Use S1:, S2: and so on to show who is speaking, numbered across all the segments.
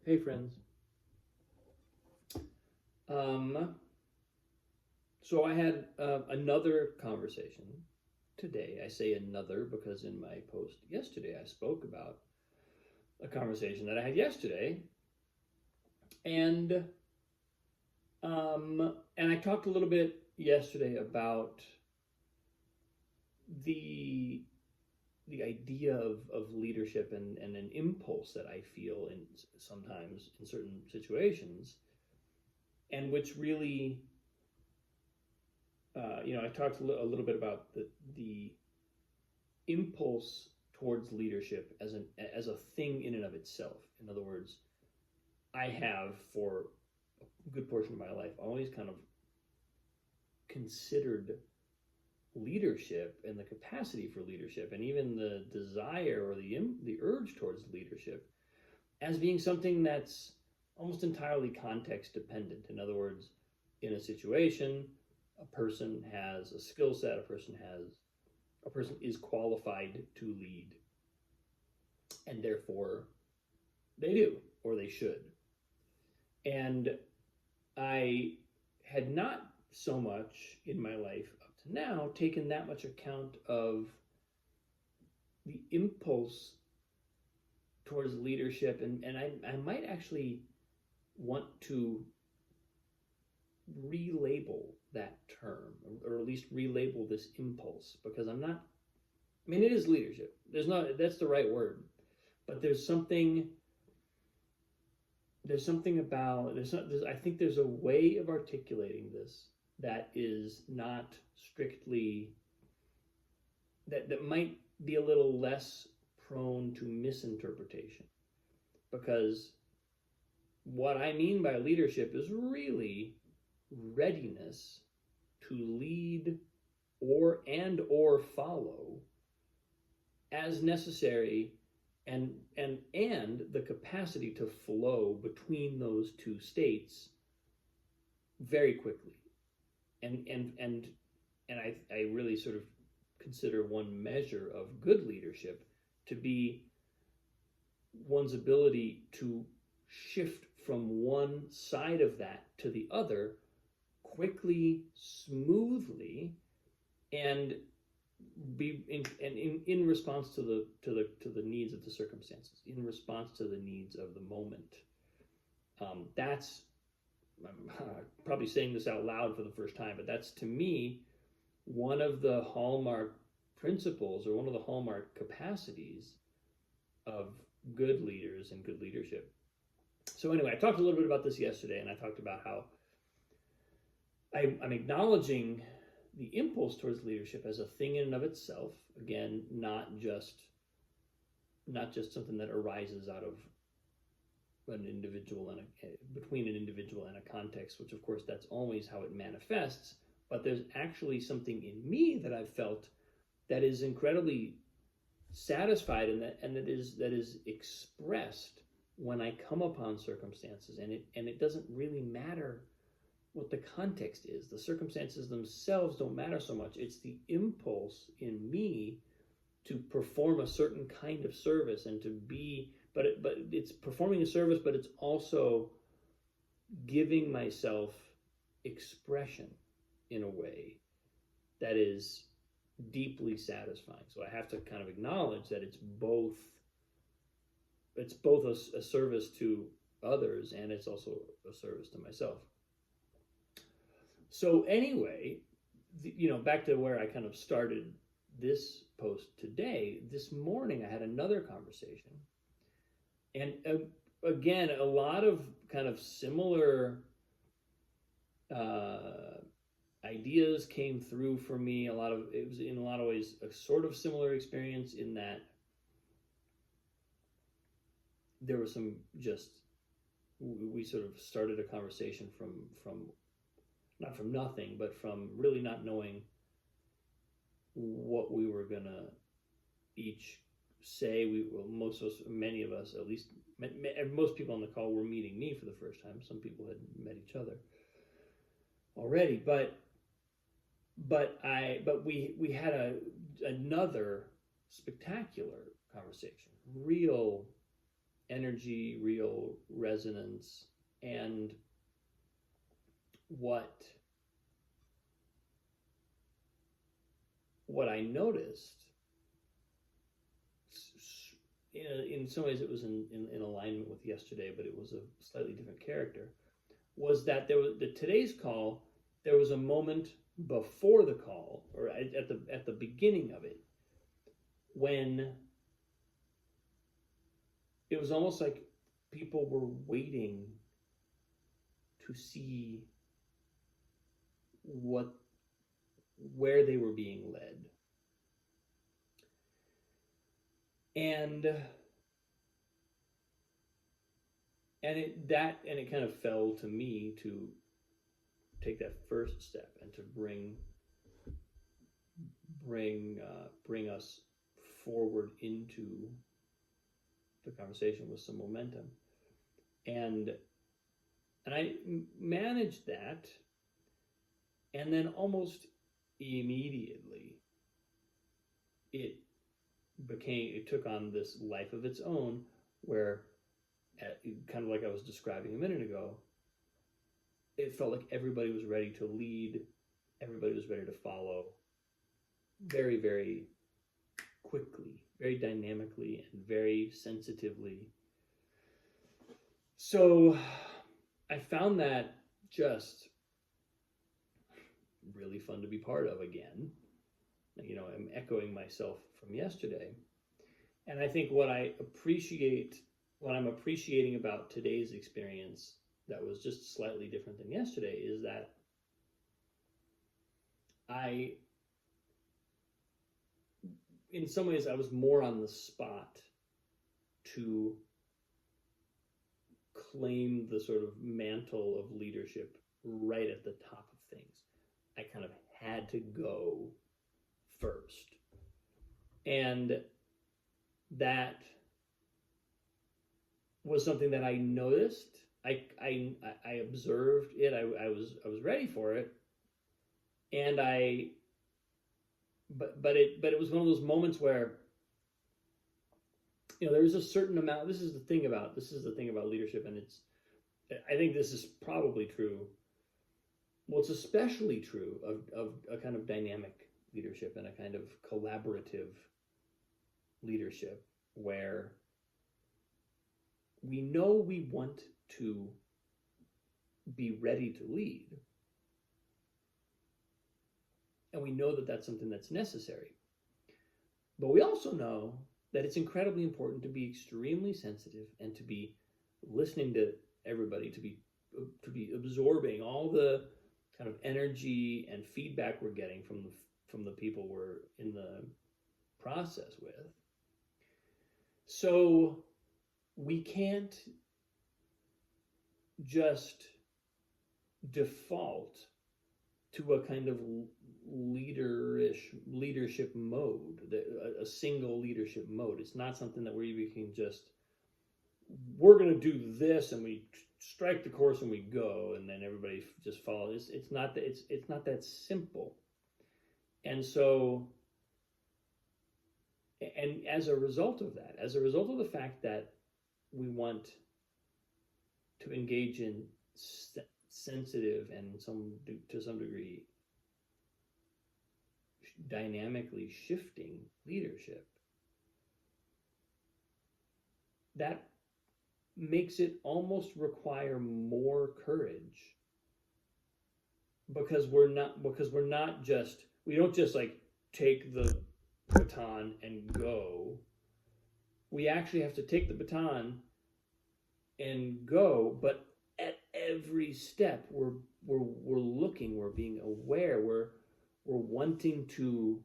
S1: Hey friends. Um, so I had another conversation today. I say another because in my post yesterday I spoke about a conversation that I had yesterday, and and I talked a little bit yesterday about the the idea of leadership and an impulse that I feel in sometimes in certain situations, and which really I talked a little bit about the impulse towards leadership as a thing in and of itself. In other words, I have for a good portion of my life always kind of considered leadership and the capacity for leadership and even the desire or the urge towards leadership as being something that's almost entirely context dependent. In other words, in a situation, a person has a skill set, a person is qualified to lead, and therefore they do, or they should. And I had not so much in my life up to now taken that much account of the impulse towards leadership. And I might actually want to relabel that term, or at least relabel this impulse, because I'm not, I mean, it is leadership. There's not, that's the right word. But there's something about I think there's a way of articulating this that is not strictly that might be a little less prone to misinterpretation, because what I mean by leadership is really readiness to lead or follow as necessary, and the capacity to flow between those two states very quickly. And and and and I really sort of consider one measure of good leadership to be one's ability to shift from one side of that to the other quickly, smoothly, and be in response to the needs of the circumstances, in response to the needs of the moment. That's I'm probably saying this out loud for the first time, but that's to me one of the hallmark principles, or one of the hallmark capacities of good leaders and good leadership. So anyway, I talked a little bit about this yesterday, and I talked about how I'm acknowledging the impulse towards leadership as a thing in and of itself. Again, not just something that arises out of an individual and between an individual and a context, which of course that's always how it manifests. But there's actually something in me that I've felt that is incredibly satisfied, and that is expressed when I come upon circumstances, and it doesn't really matter what the context is. The circumstances themselves don't matter so much. It's the impulse in me to perform a certain kind of service and to be, but it's performing a service, but it's also giving myself expression in a way that is deeply satisfying. So I have to kind of acknowledge that it's both a service to others, and it's also a service to myself. So anyway, back to where I kind of started this post today. This morning I had another conversation, and again, a lot of kind of similar ideas came through for me. It was in a lot of ways a sort of similar experience, in that there was some just we sort of started a conversation from not from nothing, but from really not knowing what we were gonna each say. Many of us, at least most people on the call, were meeting me for the first time. Some people had met each other already, but we had another spectacular conversation, real energy, real resonance, and what I noticed, in some ways it was in alignment with yesterday, but it was a slightly different character, was that today's call, there was a moment before the call, or at the beginning of it, when it was almost like people were waiting to see where they were being led. And it kind of fell to me to take that first step and to bring us forward into the conversation with some momentum. And I managed that, and then almost immediately it took on this life of its own, where, kind of like I was describing a minute ago, it felt like everybody was ready to lead, everybody was ready to follow, very, very quickly, very dynamically, and very sensitively. So I found that just really fun to be part of again. I'm echoing myself from yesterday. And I think what I'm appreciating about today's experience that was just slightly different than yesterday is that in some ways, I was more on the spot to claim the sort of mantle of leadership right at the top of things. I kind of had to go first. And that was something that I noticed. I observed it. I was ready for it. And but it was one of those moments where, there's a certain amount. This is the thing about leadership, and I think this is probably true. Well, it's especially true of a kind of dynamic leadership and a kind of collaborative leadership, where we know we want to be ready to lead, and we know that that's something that's necessary. But we also know that it's incredibly important to be extremely sensitive and to be listening to everybody, to be absorbing all the kind of energy and feedback we're getting from the people we're in the process with. So we can't just default to a kind of leadership mode, a single leadership mode. It's not something that we can just, we're going to do this and we strike the course and we go, and then everybody just follows. It's not that simple. And so, and as a result of the fact that we want to engage in sensitive and to some degree dynamically shifting leadership, that makes it almost require more courage, because we don't just like take the baton and go. We actually have to take the baton and go, but at every step we're looking, we're being aware, we're wanting to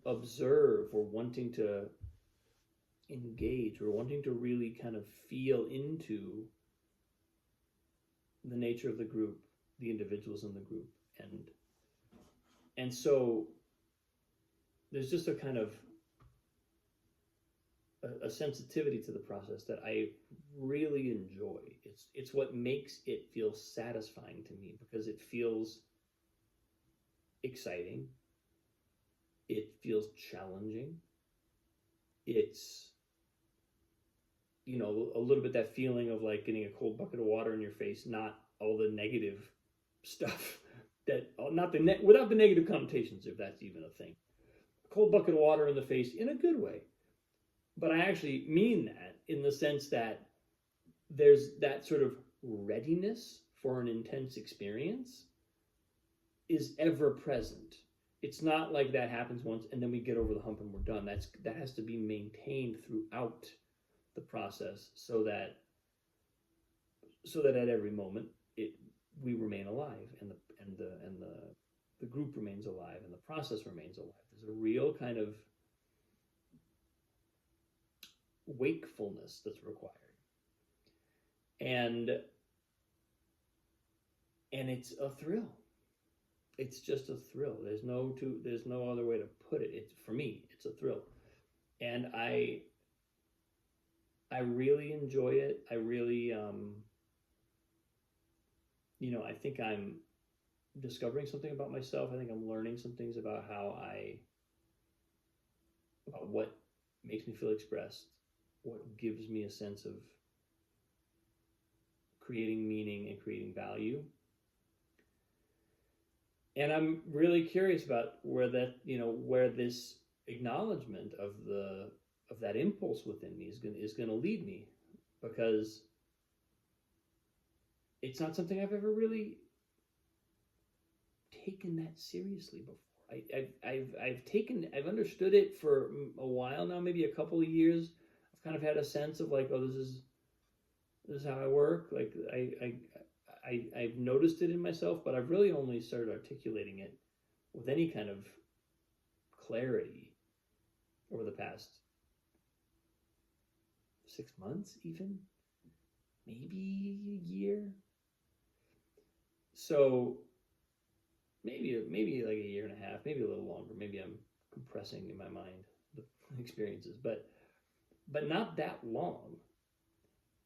S1: observe, we're wanting to engage, we're wanting to really kind of feel into the nature of the group, the individuals in the group, and so there's just a kind of a sensitivity to the process that I really enjoy. It's what makes it feel satisfying to me, because it feels exciting, it feels challenging, it's a little bit that feeling of like getting a cold bucket of water in your face, not all the negative stuff that, not the without the negative connotations, if that's even a thing. A cold bucket of water in the face in a good way. But I actually mean that in the sense that there's that sort of readiness for an intense experience is ever present. It's not like that happens once and then we get over the hump and we're done. That has to be maintained throughout the process so that at every moment we remain alive, and the group remains alive, and the process remains alive. There's a real kind of wakefulness that's required, and it's a thrill. It's just a thrill. There's no other way to put it. For me, it's a thrill, and I really enjoy it. I really I think I'm discovering something about myself. I think I'm learning some things about about what makes me feel expressed, what gives me a sense of creating meaning and creating value. And I'm really curious about where this acknowledgement of that impulse within me is going to lead me, because it's not something I've ever really taken that seriously before. I've understood it for a while now, maybe a couple of years. I've kind of had a sense of like, oh, this is how I work. Like I've noticed it in myself, but I've really only started articulating it with any kind of clarity over the past 6 months, even maybe a year. So maybe like a year and a half, maybe a little longer. Maybe I'm compressing in my mind the experiences, but not that long.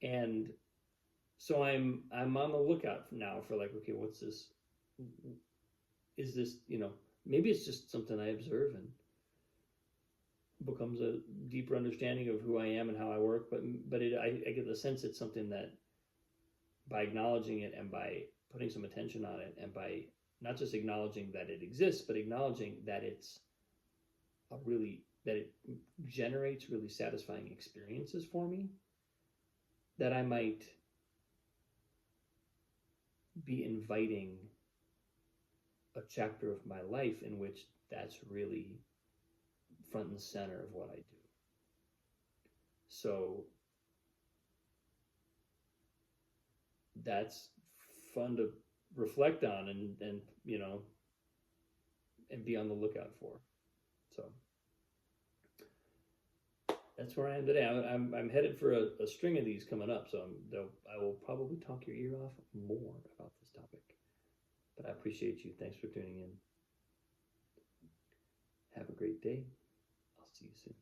S1: And so I'm on the lookout now for like, okay, what's this? Is this, maybe it's just something I observe and becomes a deeper understanding of who I am and how I work. But I get the sense it's something that by acknowledging it and by putting some attention on it, and by not just acknowledging that it exists, but acknowledging that that it generates really satisfying experiences for me, that I might be inviting a chapter of my life in which that's really front and center of what I do. So that's fun to reflect on and be on the lookout for. So that's where I am today. I'm headed for a string of these coming up, so I will probably talk your ear off more about this topic. But I appreciate you. Thanks for tuning in. Have a great day. I'll see you soon.